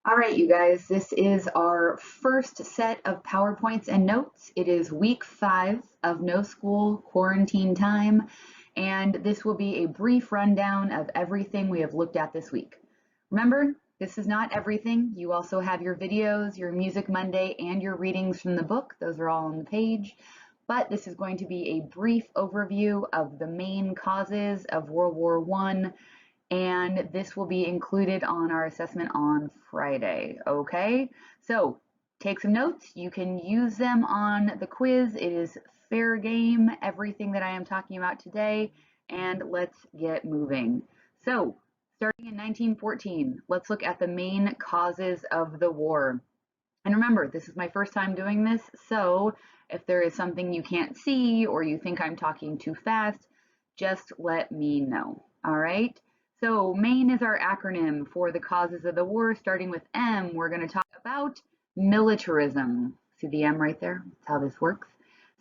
All right, you guys, this is our first set of PowerPoints and notes. It is week 5 of no school quarantine time, and this will be a brief rundown of everything we have looked at this week. Remember, this is not everything. You also have your videos, your Music Monday, and your readings from the book. Those are all on the page. But this is going to be a brief overview of the main causes of World War I, and this will be included on our assessment on Friday, okay? So take some notes. You can use them on the quiz. It is fair game, everything that I am talking about today, and let's get moving. So starting in 1914, let's look at the main causes of the war. And remember, this is my first time doing this, so if there is something you can't see or you think I'm talking too fast, just let me know, all right? So MAIN is our acronym for the causes of the war. Starting with M, we're going to talk about militarism. See the M right there? That's how this works.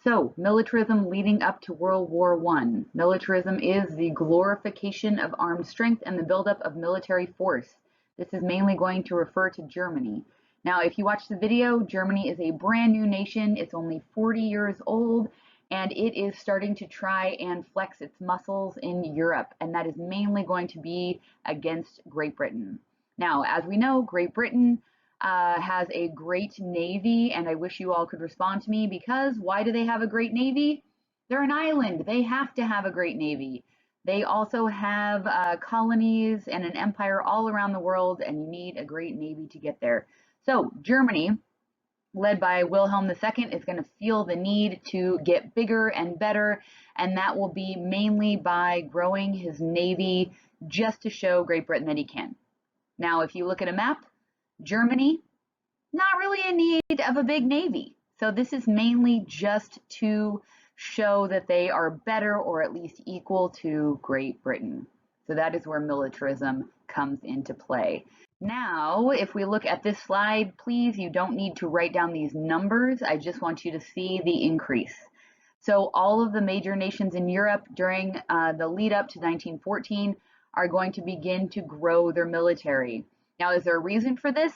So militarism leading up to World War I. Militarism is the glorification of armed strength and the buildup of military force. This is mainly going to refer to Germany. Now, if you watch the video, Germany is a brand new nation. It's only 40 years old, and it is starting to try and flex its muscles in Europe, and that is mainly going to be against Great Britain. Now, as we know, Great Britain has a great navy, and I wish you all could respond to me, because why do they have a great navy? They're an island. They have to have a great navy. They also have colonies and an empire all around the world, and you need a great navy to get there. So Germany, led by Wilhelm II, is going to feel the need to get bigger and better, and that will be mainly by growing his navy just to show Great Britain that he can. Now, if you look at a map, Germany, not really in need of a big navy. So this is mainly just to show that they are better or at least equal to Great Britain. So that is where militarism comes into play. Now, if we look at this slide, please, you don't need to write down these numbers. I just want you to see the increase. So all of the major nations in Europe during the lead up to 1914 are going to begin to grow their military. Now, is there a reason for this?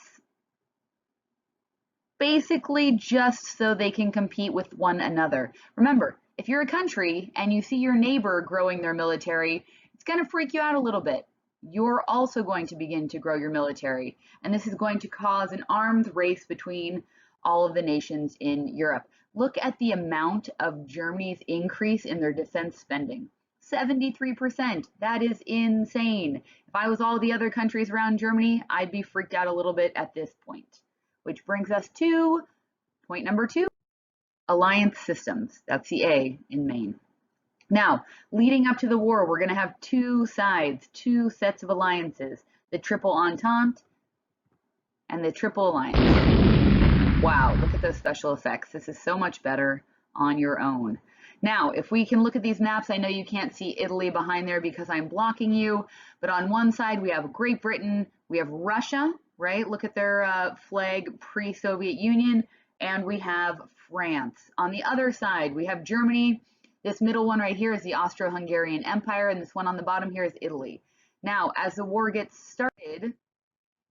Basically, just so they can compete with one another. Remember, if you're a country and you see your neighbor growing their military, it's going to freak you out a little bit. You're also going to begin to grow your military, and this is going to cause an arms race between all of the nations in Europe. Look at the amount of Germany's increase in their defense spending. 73%. That is insane. If I was all the other countries around Germany, I'd be freaked out a little bit at this point. Which brings us to point number 2, alliance systems. That's the A in MAIN. Now, leading up to the war, we're going to have 2 sides, 2 sets of alliances, the Triple Entente and the Triple Alliance. Wow, look at those special effects. This is so much better on your own. Now, if we can look at these maps, I know you can't see Italy behind there because I'm blocking you, but on one side we have Great Britain, we have Russia, right? Look at their flag, pre-Soviet Union, and we have France. On the other side, we have Germany. This middle one right here is the Austro-Hungarian Empire, and this one on the bottom here is Italy. Now, as the war gets started,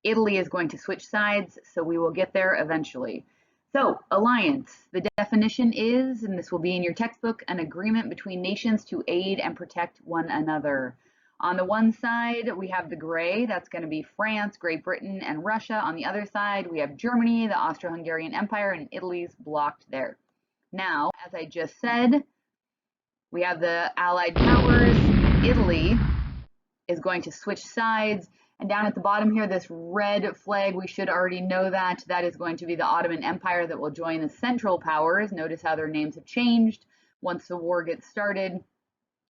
Italy is going to switch sides, so we will get there eventually. So, alliance. The definition is, and this will be in your textbook, an agreement between nations to aid and protect one another. On the one side, we have the gray, that's going to be France, Great Britain, and Russia. On the other side, we have Germany, the Austro-Hungarian Empire, and Italy's blocked there. Now, as I just said, we have the Allied powers. Italy is going to switch sides. And down at the bottom here, this red flag, we should already know that. That is going to be the Ottoman Empire that will join the Central Powers. Notice how their names have changed once the war gets started.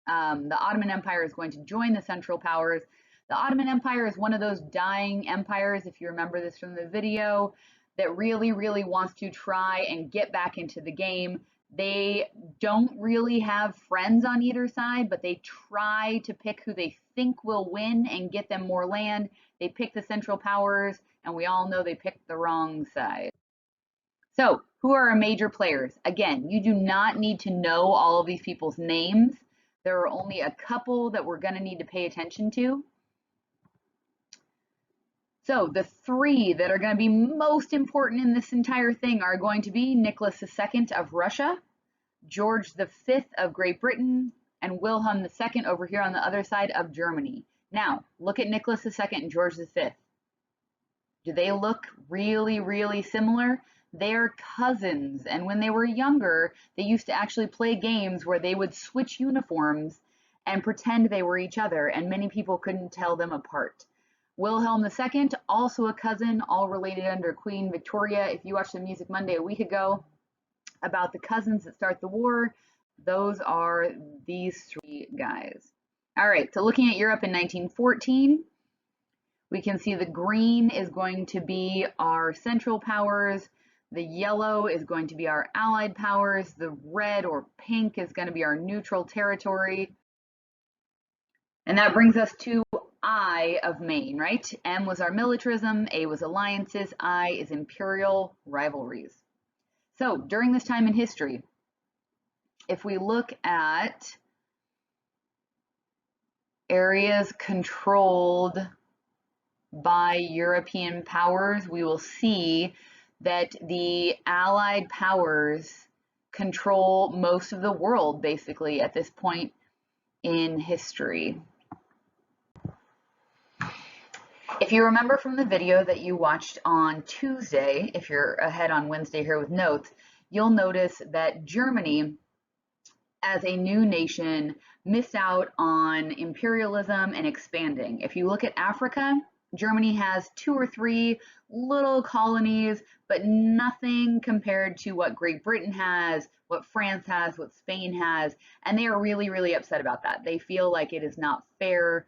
The Ottoman Empire is going to join the Central Powers. The Ottoman Empire is one of those dying empires, if you remember this from the video, that really, really wants to try and get back into the game. They don't really have friends on either side, but they try to pick who they think will win and get them more land. They pick the Central Powers, and we all know they picked the wrong side. So, who are our major players? Again, you do not need to know all of these people's names. There are only a couple that we're going to need to pay attention to. So the three that are going to be most important in this entire thing are going to be Nicholas II of Russia, George V of Great Britain, and Wilhelm II over here on the other side of Germany. Now, look at Nicholas II and George V. Do they look really, really similar? They're cousins, and when they were younger, they used to actually play games where they would switch uniforms and pretend they were each other, and many people couldn't tell them apart. Wilhelm II, also a cousin, all related under Queen Victoria. If you watched the Music Monday a week ago about the cousins that start the war, those are these three guys. All right, so looking at Europe in 1914, we can see the green is going to be our Central Powers, the yellow is going to be our Allied powers, the red or pink is going to be our neutral territory. And that brings us to I of Maine, right? M was our militarism, A was alliances, I is imperial rivalries. So during this time in history, if we look at areas controlled by European powers, we will see that the Allied powers control most of the world basically at this point in history. If you remember from the video that you watched on Tuesday, if you're ahead on Wednesday here with notes, you'll notice that Germany, as a new nation, missed out on imperialism and expanding. If you look at Africa, Germany has 2 or 3 little colonies, but nothing compared to what Great Britain has, what France has, what Spain has, and they are really, really upset about that. They feel like it is not fair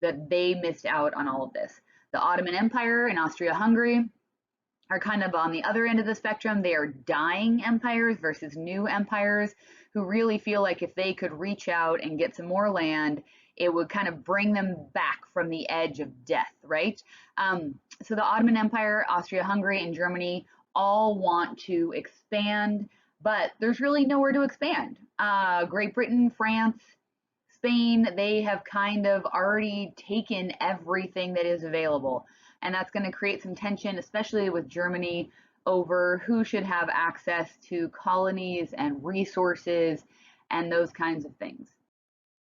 that they missed out on all of this. The Ottoman Empire and Austria-Hungary are kind of on the other end of the spectrum. They are dying empires versus new empires who really feel like if they could reach out and get some more land, it would kind of bring them back from the edge of death, right? So the Ottoman Empire, Austria-Hungary, and Germany all want to expand, but there's really nowhere to expand. Great Britain, France, Spain, they have kind of already taken everything that is available. And that's going to create some tension, especially with Germany, over who should have access to colonies and resources and those kinds of things.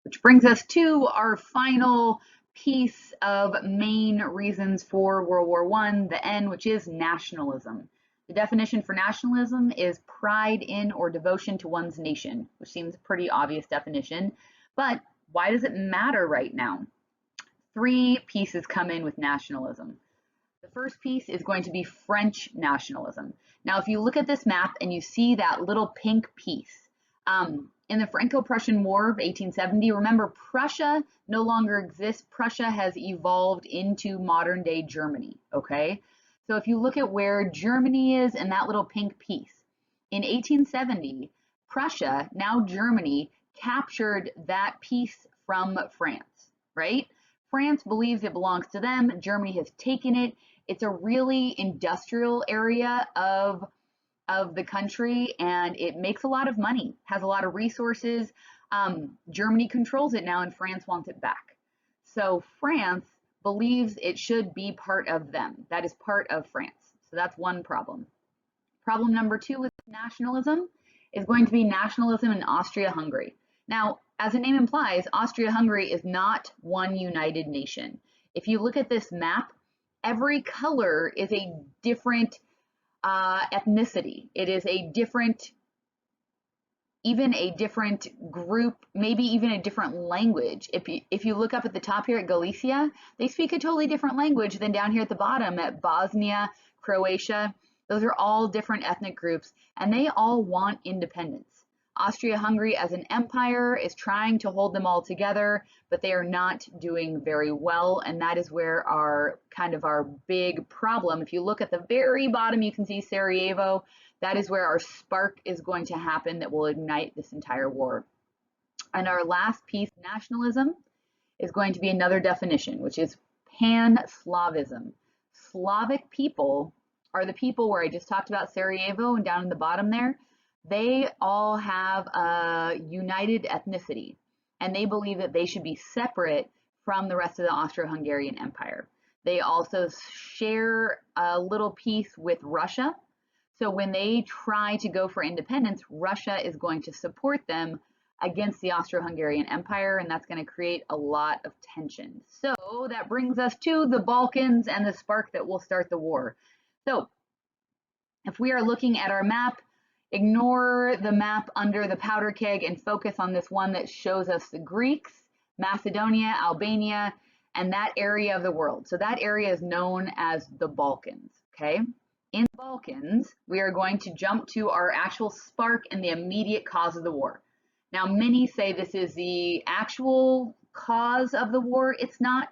Which brings us to our final piece of main reasons for World War I, the N, which is nationalism. The definition for nationalism is pride in or devotion to one's nation, which seems a pretty obvious definition. But why does it matter right now? 3 pieces come in with nationalism. The first piece is going to be French nationalism. Now, if you look at this map and you see that little pink piece, in the Franco-Prussian War of 1870, remember Prussia no longer exists. Prussia has evolved into modern day Germany, okay? So if you look at where Germany is in that little pink piece, in 1870, Prussia, now Germany, captured that piece from France, right? France believes it belongs to them. Germany has taken it. It's a really industrial area of the country, and it makes a lot of money, has a lot of resources. Germany controls it now, and France wants it back. So France believes it should be part of them. That is part of France. So that's one problem. Problem number 2 with nationalism is going to be nationalism in Austria-Hungary. Now, as the name implies, Austria-Hungary is not one united nation. If you look at this map, every color is a different ethnicity. It is a different, even a different group, maybe even a different language. If you look up at the top here at Galicia, they speak a totally different language than down here at the bottom at Bosnia, Croatia. Those are all different ethnic groups, and they all want independence. Austria-Hungary as an empire is trying to hold them all together, but they are not doing very well, and that is where our big problem. If you look at the very bottom, you can see Sarajevo. That is where our spark is going to happen that will ignite this entire war. And our last piece, nationalism, is going to be another definition, which is pan-Slavism. Slavic people are the people where I just talked about Sarajevo and down in the bottom there. They all have a united ethnicity, and they believe that they should be separate from the rest of the Austro-Hungarian Empire. They also share a little piece with Russia. So when they try to go for independence, Russia is going to support them against the Austro-Hungarian Empire, and that's going to create a lot of tension. So that brings us to the Balkans and the spark that will start the war. So if we are looking at our map, ignore the map under the powder keg and focus on this one that shows us the Greeks, Macedonia, Albania, and that area of the world. So that area is known as the Balkans, okay? In the Balkans, we are going to jump to our actual spark and the immediate cause of the war. Now, many say this is the actual cause of the war. It's not.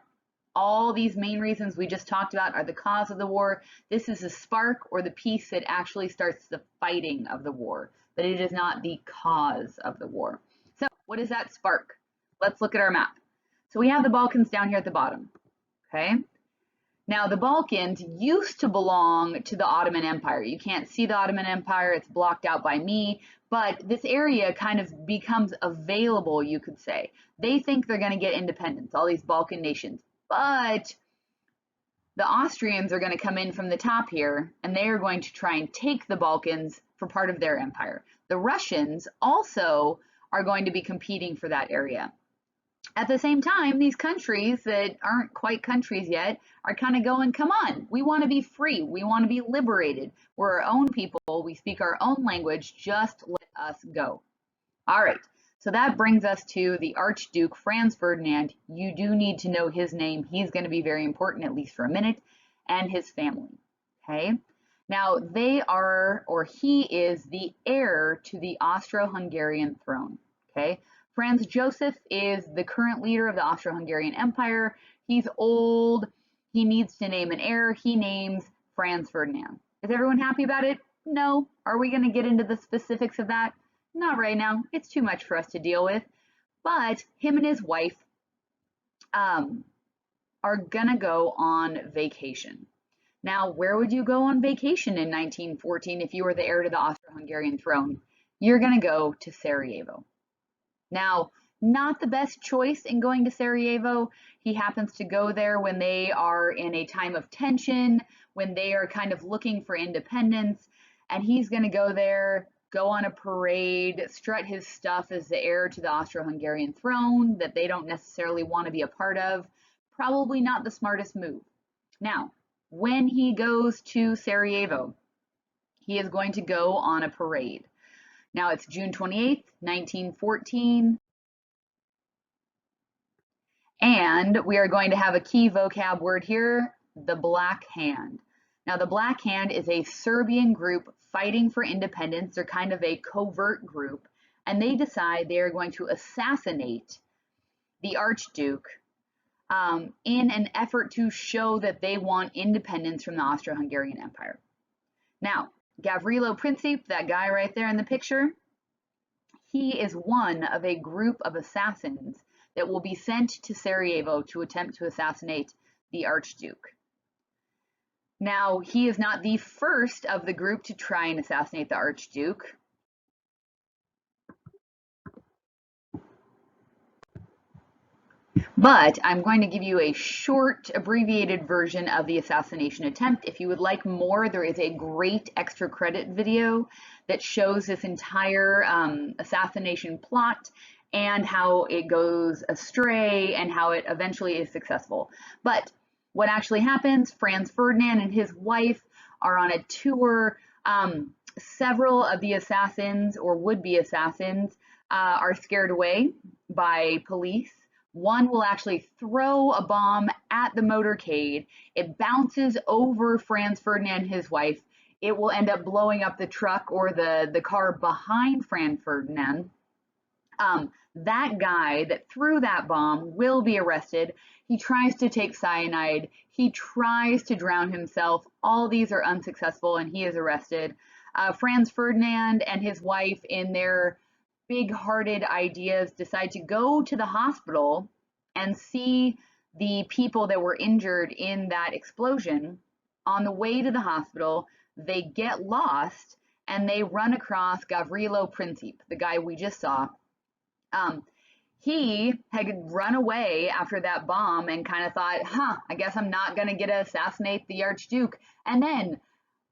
All these main reasons we just talked about are the cause of the war. This is the spark or the piece that actually starts the fighting of the war, but it is not the cause of the war. So what is that spark? Let's look at our map. So we have the Balkans down here at the bottom, okay? Now the Balkans used to belong to the Ottoman Empire. You can't see the Ottoman Empire, it's blocked out by me, but this area kind of becomes available, you could say. They think they're gonna get independence, all these Balkan nations. But the Austrians are going to come in from the top here, and they are going to try and take the Balkans for part of their empire. The Russians also are going to be competing for that area. At the same time, these countries that aren't quite countries yet are kind of going, come on, we want to be free. We want to be liberated. We're our own people. We speak our own language. Just let us go. All right. So that brings us to the Archduke Franz Ferdinand. You do need to know his name. He's going to be very important, at least for a minute, and his family. Okay. Now they are, or he is the heir to the Austro-Hungarian throne. Okay. Franz Joseph is the current leader of the Austro-Hungarian Empire. He's old. He needs to name an heir. He names Franz Ferdinand. Is everyone happy about it? No. Are we going to get into the specifics of that? Not right now. It's too much for us to deal with. But him and his wife are gonna go on vacation. Now, where would you go on vacation in 1914 if you were the heir to the Austro-Hungarian throne? You're gonna go to Sarajevo. Now, not the best choice in going to Sarajevo. He happens to go there when they are in a time of tension, when they are kind of looking for independence, and he's gonna go there, go on a parade, strut his stuff as the heir to the Austro-Hungarian throne that they don't necessarily want to be a part of. Probably not the smartest move. Now, when he goes to Sarajevo, he is going to go on a parade. Now it's June 28th, 1914, and we are going to have a key vocab word here, the Black Hand. Now the Black Hand is a Serbian group fighting for independence. They're kind of a covert group, and they decide they are going to assassinate the Archduke in an effort to show that they want independence from the Austro-Hungarian Empire. Now, Gavrilo Princip, that guy right there in the picture, he is one of a group of assassins that will be sent to Sarajevo to attempt to assassinate the Archduke. Now, he is not the first of the group to try and assassinate the Archduke. But I'm going to give you a short, abbreviated version of the assassination attempt. If you would like more, there is a great extra credit video that shows this entire assassination plot and how it goes astray and how it eventually is successful. But what actually happens, Franz Ferdinand and his wife are on a tour. Several of the assassins or would-be assassins are scared away by police. One will actually throw a bomb at the motorcade. It bounces over Franz Ferdinand and his wife. It will end up blowing up the truck or the car behind Franz Ferdinand. That guy that threw that bomb will be arrested. He tries to take cyanide. He tries to drown himself. All these are unsuccessful and he is arrested. Franz Ferdinand and his wife, in their big-hearted ideas, decide to go to the hospital and see the people that were injured in that explosion. On the way to the hospital, they get lost and they run across Gavrilo Princip, the guy we just saw. He had run away after that bomb and kind of thought, I guess I'm not going to get to assassinate the Archduke. And then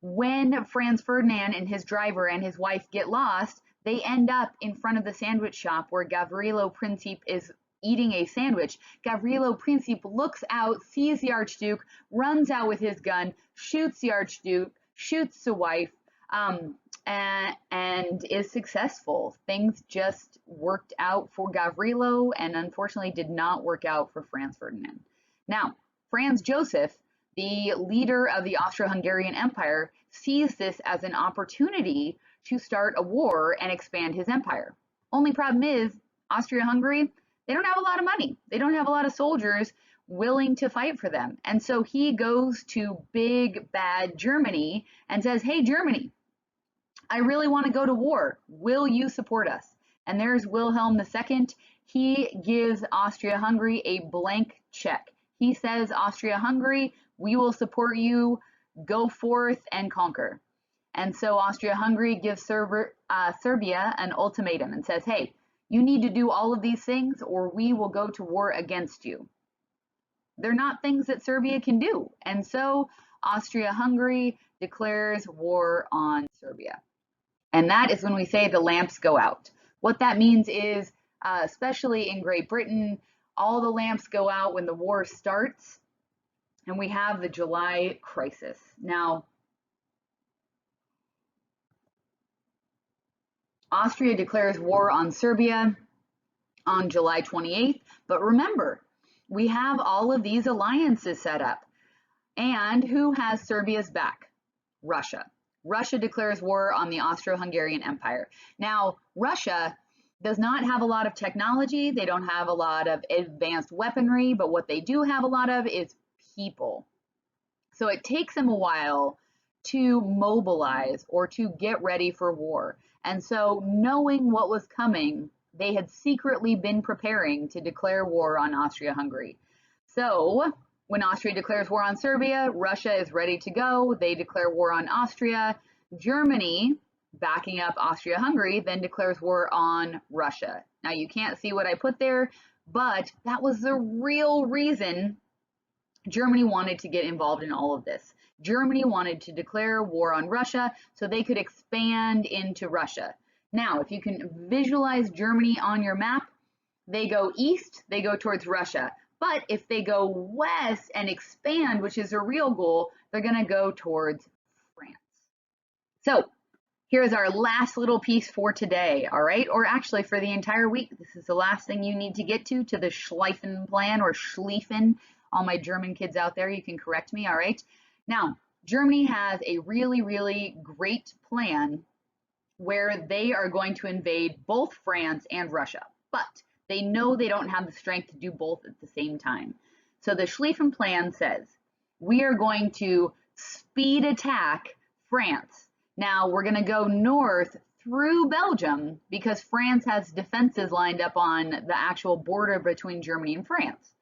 when Franz Ferdinand and his driver and his wife get lost, they end up in front of the sandwich shop where Gavrilo Princip is eating a sandwich. Gavrilo Princip looks out, sees the Archduke, runs out with his gun, shoots the Archduke, shoots the wife, and is successful. Things just worked out for Gavrilo and unfortunately did not work out for Franz Ferdinand. Now, Franz Joseph, the leader of the Austro-Hungarian Empire, sees this as an opportunity to start a war and expand his empire. Only problem is, Austria-Hungary, they don't have a lot of money. They don't have a lot of soldiers willing to fight for them. And so he goes to big bad Germany and says, hey, Germany, I really want to go to war. Will you support us? And there's Wilhelm II. He gives Austria-Hungary a blank check. He says, Austria-Hungary, we will support you. Go forth and conquer. And so Austria-Hungary gives Serbia an ultimatum and says, hey, you need to do all of these things or we will go to war against you. They're not things that Serbia can do. And so Austria-Hungary declares war on Serbia. And that is when we say the lamps go out. What that means is, especially in Great Britain, all the lamps go out when the war starts, and we have the July crisis. Now, Austria declares war on Serbia on July 28th, but remember, we have all of these alliances set up. And who has Serbia's back? Russia. Russia declares war on the Austro-Hungarian Empire. Now, Russia does not have a lot of technology. They don't have a lot of advanced weaponry, but what they do have a lot of is people. So it takes them a while to mobilize or to get ready for war. And so knowing what was coming, they had secretly been preparing to declare war on Austria-Hungary. So when Austria declares war on Serbia, Russia is ready to go. They declare war on Austria. Germany, backing up Austria-Hungary, then declares war on Russia. Now you can't see what I put there, but that was the real reason Germany wanted to get involved in all of this. Germany wanted to declare war on Russia so they could expand into Russia. Now, if you can visualize Germany on your map, they go east, they go towards Russia. But if they go west and expand, which is their real goal, they're going to go towards France. So here's our last little piece for today, all right? Or actually for the entire week. This is the last thing you need to get to the Schleifen plan or Schlieffen. All my German kids out there, you can correct me, all right? Now, Germany has a really, really great plan where they are going to invade both France and Russia, but they know they don't have the strength to do both at the same time. So the Schlieffen plan says, we are going to speed attack France. Now we're going to go north through Belgium because France has defenses lined up on the actual border between Germany and France.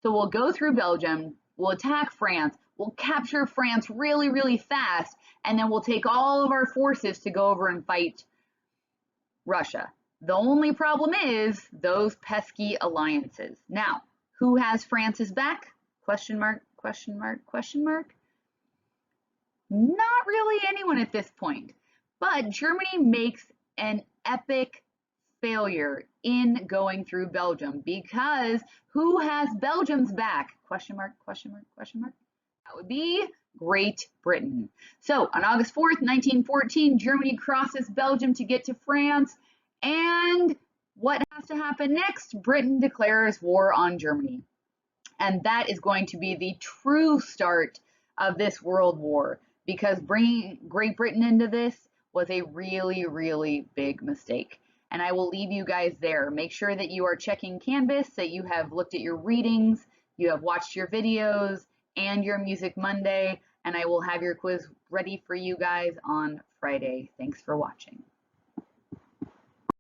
So we'll go through Belgium, we'll attack France, we'll capture France really, really fast, and then we'll take all of our forces to go over and fight Russia. The only problem is those pesky alliances. Now, who has France's back? Question mark, question mark, question mark. Not really anyone at this point, but Germany makes an epic failure in going through Belgium because who has Belgium's back? Question mark, question mark, question mark. That would be Great Britain. So on August 4th, 1914, Germany crosses Belgium to get to France. And what has to happen next? Britain declares war on Germany. And that is going to be the true start of this world war because bringing Great Britain into this was a really, really big mistake. And I will leave you guys there. Make sure that you are checking Canvas, that you have looked at your readings, you have watched your videos and your Music Monday, and I will have your quiz ready for you guys on Friday. Thanks for watching.